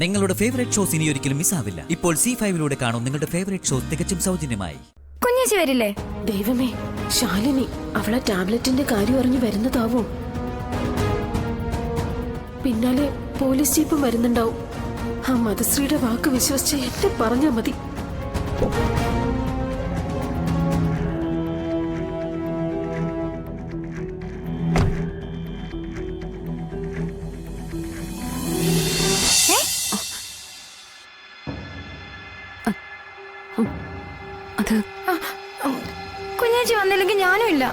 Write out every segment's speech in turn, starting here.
നിങ്ങളുടെ favourite shows ഇനി ഒരിക്കലും മിസ്സാവില്ല. ഇപ്പോൾ C5 കാണും നിങ്ങളുടെ ഫേവറേറ്റ് ഷോസ് തികച്ചും സൗജന്യമായി. കുഞ്ഞേച്ചി വരില്ലേ? ദൈവമേ, ശാലിനി അവളെ ടാബ്ലറ്റിന്റെ കാര്യം അറിഞ്ഞു വരുന്നതാവോ? പിന്നാലെ പോലീസ് ജീപ്പും വരുന്നുണ്ടാവും. ആ മതശ്രീയുടെ വാക്ക് വിശ്വസിച്ച് എന്നെ പറഞ്ഞാ മതി. കുഞ്ഞേച്ചി വന്നില്ലെങ്കിൽ ഞാനും ഇല്ല.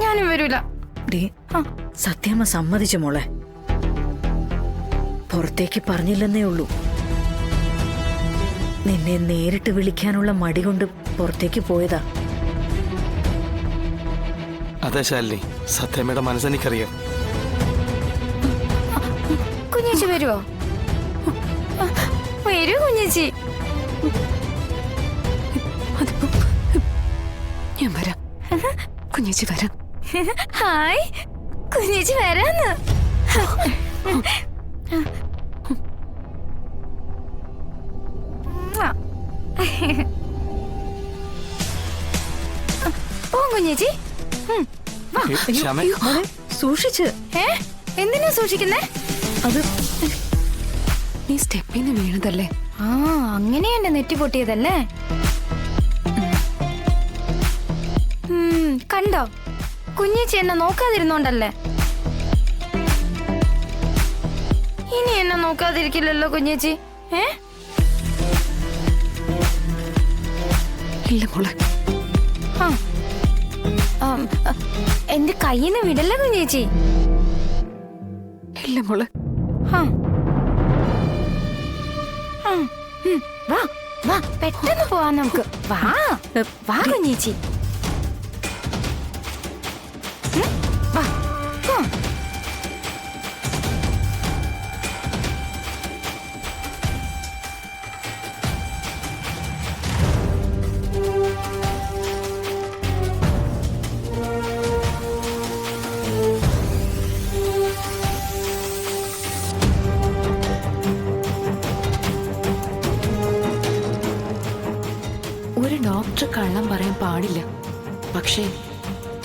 ഞാനും വരൂല. സത്യമ്മ സമ്മതിച്ചു മോളെ. പുറത്തേക്ക് പറഞ്ഞില്ലെന്നേ ഉള്ളൂ. നിന്നെ നേരിട്ട് വിളിക്കാനുള്ള മടി കൊണ്ട് പുറത്തേക്ക് പോയതാ. അതെ ശാലിനി, സത്യമ്മയുടെ മനസ്സെനിക്കറിയാം. കുഞ്ഞേച്ചി വരുവോ? വരൂ കുഞ്ഞേച്ചി. ഞാൻ വരാം കുഞ്ഞേച്ചി, വരാം. ഹായ് കുഞ്ഞേച്ചി, വരാന്ന്. പോ കുഞ്ഞേച്ചി. സൂക്ഷിച്ച്. എന്തിനാ സൂക്ഷിക്കുന്നേ? അത് നീ സ്റ്റെപ്പിന്ന് വീണതല്ലേ? അങ്ങനെ എന്റെ നെറ്റി പൊട്ടിയതല്ലേ? കണ്ടോ, കുഞ്ഞേച്ചി എന്നെ നോക്കാതിരുന്നോണ്ടല്ലേ. ഇനി എന്നെ നോക്കാതിരിക്കില്ലല്ലോ കുഞ്ഞേച്ചി. ഇല്ല മോളെ. എന്റെ കയ്യിന്ന് വിടല്ല കുഞ്ഞേച്ചി. ഇല്ല മോളെ. വാ വാ, പെട്ടെന്ന് പോവാം നമുക്ക്. വാ വാ കുഞ്ഞേച്ചി. വാ പോ. ഒരു ഡോക്ടർ കള്ളം പറയാൻ പാടില്ല. പക്ഷേ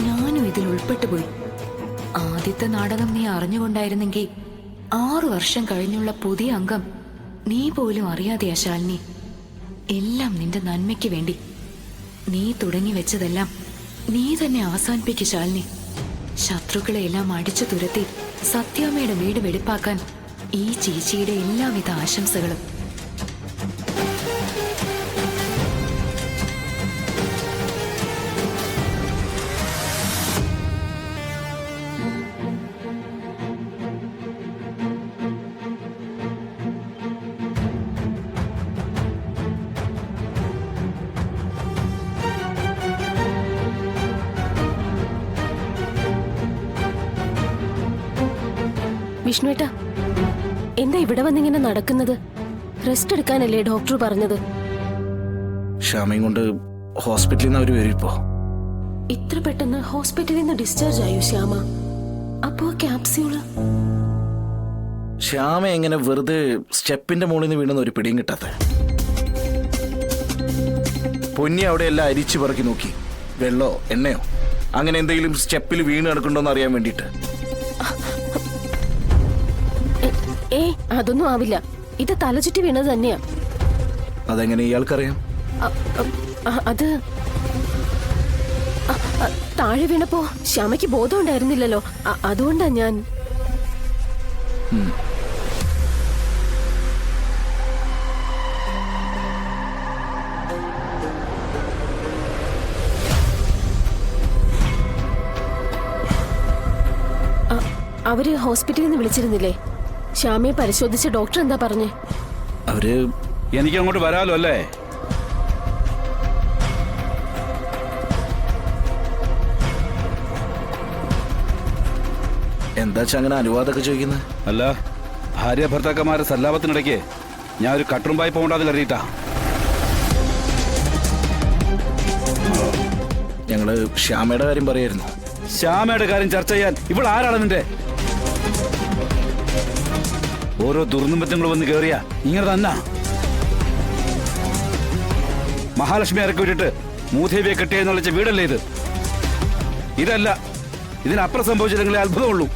ഞാനും ഇതിൽ ഉൾപ്പെട്ടു പോയി. ആദ്യത്തെ നാടകം നീ അറിഞ്ഞുകൊണ്ടായിരുന്നെങ്കിൽ 6 വർഷം കഴിഞ്ഞുള്ള പുതിയ അംഗം നീ പോലും അറിയാതെയാ ശാലിനി. എല്ലാം നിന്റെ നന്മയ്ക്ക് വേണ്ടി. നീ തുടങ്ങി വെച്ചതെല്ലാം നീ തന്നെ അവസാനിപ്പിക്കു ശാലിനി. ശത്രുക്കളെ എല്ലാം അടിച്ചു തുരത്തി സത്യാമ്മയുടെ വീട് വെടിപ്പാക്കാൻ ഈ ചേച്ചിയുടെ എല്ലാവിധ ആശംസകളും. വിഷ്ണുവേട്ടാ, എന്താ ഇവിടെ വന്നിങ്ങനെ നടക്കുന്നത്? റെസ്റ്റ് എടുക്കാനല്ലേ ഡോക്ടർ പറഞ്ഞത്? ശ്യാമയും കൊണ്ട് ഹോസ്പിറ്റലിൽ നിന്ന് അവര് വരും. ഇപ്പോ ഇത്ര പെട്ടെന്ന് ഹോസ്പിറ്റലിൽ നിന്ന് ഡിസ്ചാർജ് ആയോ ശ്യാമ? അപ്പോ ക്യാപ്സ്യൂള്? ശ്യാമ എങ്ങനെ വെറുതെ സ്റ്റെപ്പിന്റെ മുകളിൽ നിന്ന് വീണെന്ന് ഒരു പിടിയും കിട്ടാത്ത. പൊന്നി അവിടെ എല്ലാം അരിച്ചു പറക്കി നോക്കി. വെള്ളോ എണ്ണയോ അങ്ങനെ എന്തെങ്കിലും സ്റ്റെപ്പിൽ വീണ് കിടക്കുന്നുണ്ടോന്ന് അറിയാൻ വേണ്ടിട്ട്. അതൊന്നും ആവില്ല. ഇത് തലചുറ്റി വീണത് തന്നെയാ. അതെങ്ങനെ ഇയാൾക്കറിയാം? അത് താഴെ വീണപ്പോ ശ്യാമയ്ക്ക് ബോധം ഉണ്ടായിരുന്നില്ലല്ലോ. അതുകൊണ്ടാ ഞാൻ. അവര് ഹോസ്പിറ്റലിൽ നിന്ന് വിളിച്ചിരുന്നില്ലേ? ശ്യാമയെ പരിശോധിച്ച ഡോക്ടർ എന്താ പറഞ്ഞേ? അവര് എനിക്ക് അങ്ങോട്ട് വരാലോ അല്ലേ? എന്താ അങ്ങനെ അനുവാദമൊക്കെ ചോദിക്കുന്നത്? അല്ല, ഭാര്യ ഭർത്താക്കന്മാരെ സല്ലാപത്തിനിടയ്ക്ക് ഞാൻ ഒരു കട്ടുറുമ്പായി പോകണ്ടാന്ന് കരുതിയിട്ടാ. ഞങ്ങള് ശ്യാമയുടെ കാര്യം പറയായിരുന്നു. ശ്യാമയുടെ കാര്യം ചർച്ച ചെയ്യാൻ ഇവിടെ ആരാണ് നിന്റെ? ഓരോ ദുർനിമിത്തങ്ങൾ വന്ന് കേറിയ ഇങ്ങനെ തന്നെ. മഹാലക്ഷ്മി ഇറക്കി വിട്ടിട്ട് മൂദേവിയെ കെട്ടിയെന്നുള്ള വീടല്ലേ ഇത്? ഇതല്ല, ഇതിനപ്പുറം സംഭവിച്ചില്ലെങ്കിലേ അത്ഭുതമുള്ളൂ.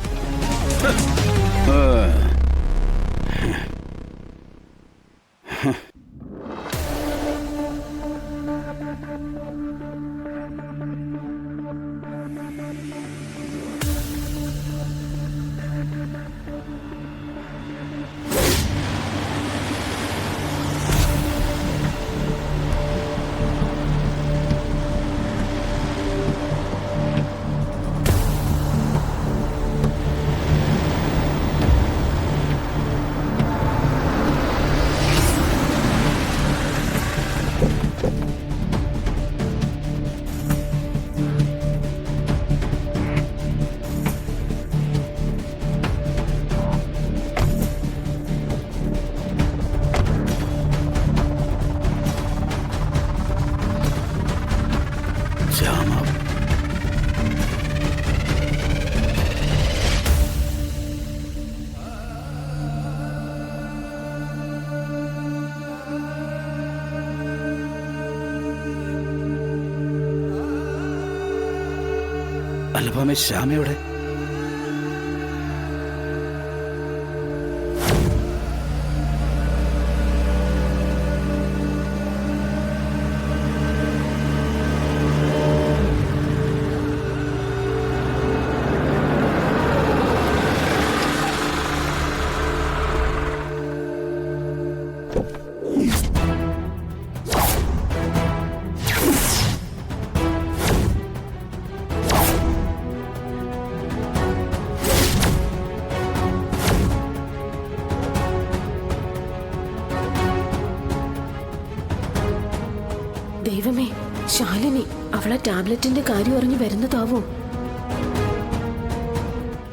അല്ലഭാമേ, ശ്യാമയോടെ? ദൈവമേ, ശാലിനി അവളെ ടാബ്ലറ്റിന്റെ കാര്യം അറിഞ്ഞു വരുന്നതാവോ?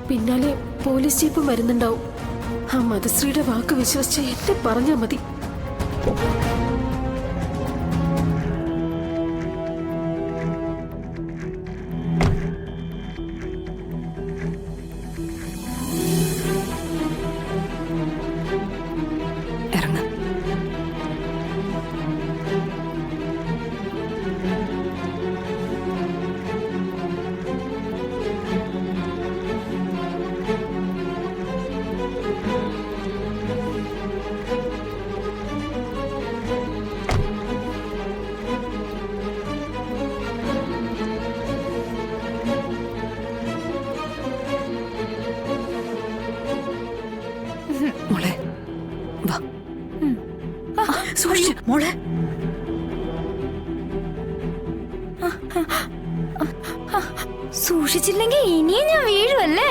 പിന്നാലെ പോലീസ് ജീപ്പും വരുന്നുണ്ടാവും. ആ മതശ്രീയുടെ വാക്ക് വിശ്വസിച്ച് എന്നെ പറഞ്ഞാ മതി. മോളെ വാ. സൂക്ഷിച്ച് മോളെ. സൂക്ഷിച്ചില്ലെങ്കിൽ ഇനിയും ഞാൻ വീഴുമല്ലേ?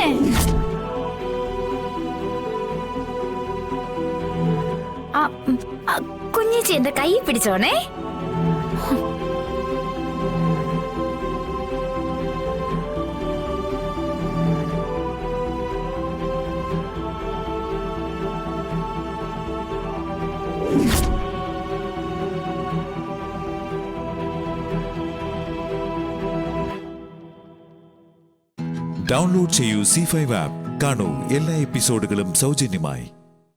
കുഞ്ഞേച്ചി എന്റെ കൈ പിടിച്ചോണേ. ഡൗൺലോഡ് ചെയ്യൂ C5 ആപ്പ്. കാണൂ എല്ലാ എപ്പിസോഡുകളും സൗജന്യമായി.